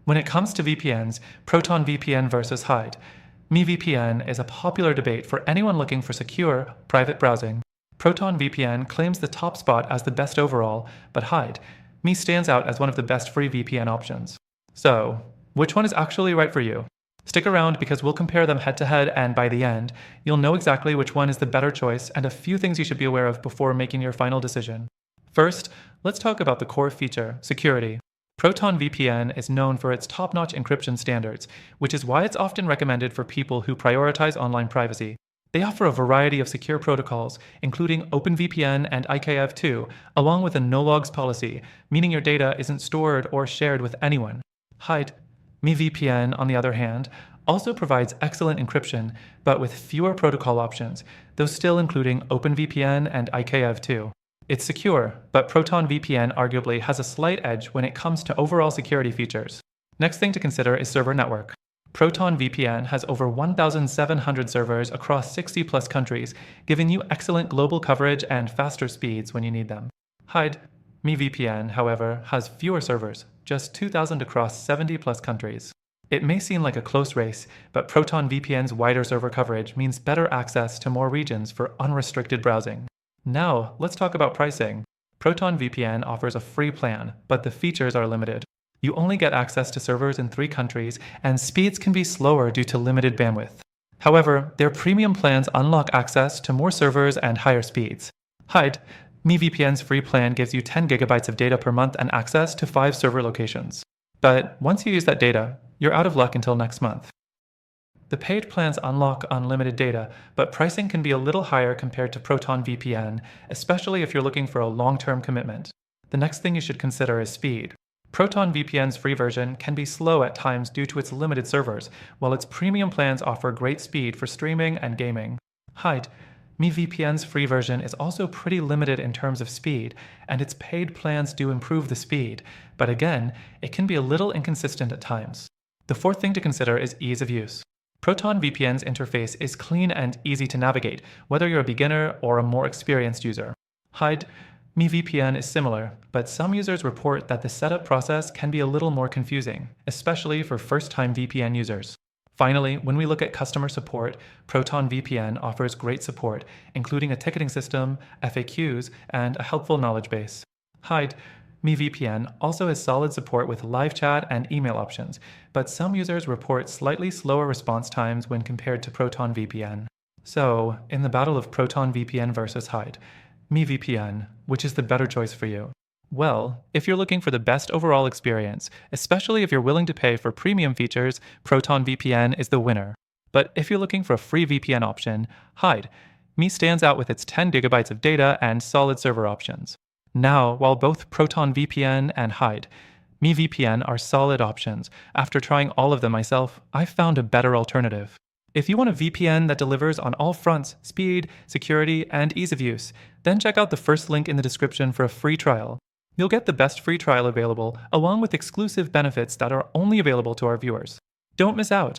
When it comes to VPNs, Proton VPN versus Hide. MeVPN is a popular debate for anyone looking for secure, private browsing. Proton VPN claims the top spot as the best overall, but Hide, Me stands out as one of the best free VPN options. So, which one is actually right for you? Stick around because we'll compare them head to head, and by the end, you'll know exactly which one is the better choice and a few things you should be aware of before making your final decision. First, let's talk about the core feature, security. Proton VPN is known for its top-notch encryption standards, which is why it's often recommended for people who prioritize online privacy. They offer a variety of secure protocols, including OpenVPN and IKEv2, along with a no-logs policy, meaning your data isn't stored or shared with anyone. Hide. MeVPN, on the other hand, also provides excellent encryption, but with fewer protocol options, though still including OpenVPN and IKEv2. It's secure, but Proton VPN arguably has a slight edge when it comes to overall security features. Next thing to consider is server network. Proton VPN has over 1,700 servers across 60 plus countries, giving you excellent global coverage and faster speeds when you need them. Hide. MeVPN, however, has fewer servers, just 2,000 across 70 plus countries. It may seem like a close race, but Proton VPN's wider server coverage means better access to more regions for unrestricted browsing. Now, let's talk about pricing. Proton VPN offers a free plan, but the features are limited. You only get access to servers in 3 countries, and speeds can be slower due to limited bandwidth. However, their premium plans unlock access to more servers and higher speeds. Hide. MeVPN's free plan gives you 10 gigabytes of data per month and access to 5 server locations. But once you use that data, you're out of luck until next month. The paid plans unlock unlimited data, but pricing can be a little higher compared to Proton VPN, especially if you're looking for a long-term commitment. The next thing you should consider is speed. Proton VPN's free version can be slow at times due to its limited servers, while its premium plans offer great speed for streaming and gaming. Hide. MeVPN's free version is also pretty limited in terms of speed, and its paid plans do improve the speed, but again, it can be a little inconsistent at times. The fourth thing to consider is ease of use. Proton VPN's interface is clean and easy to navigate, whether you're a beginner or a more experienced user. Hide. MeVPN is similar, but some users report that the setup process can be a little more confusing, especially for first-time VPN users. Finally, when we look at customer support, Proton VPN offers great support, including a ticketing system, FAQs, and a helpful knowledge base. Hide. MeVPN also has solid support with live chat and email options, but some users report slightly slower response times when compared to Proton VPN. So, in the battle of Proton VPN versus Hide, MeVPN, which is the better choice for you? Well, if you're looking for the best overall experience, especially if you're willing to pay for premium features, Proton VPN is the winner. But if you're looking for a free VPN option, Hide. Me stands out with its 10 gigabytes of data and solid server options. Now, while both Proton VPN and Hide, MeVPN are solid options, after trying all of them myself, I've found a better alternative. If you want a VPN that delivers on all fronts, speed, security, and ease of use, then check out the first link in the description for a free trial. You'll get the best free trial available, along with exclusive benefits that are only available to our viewers. Don't miss out.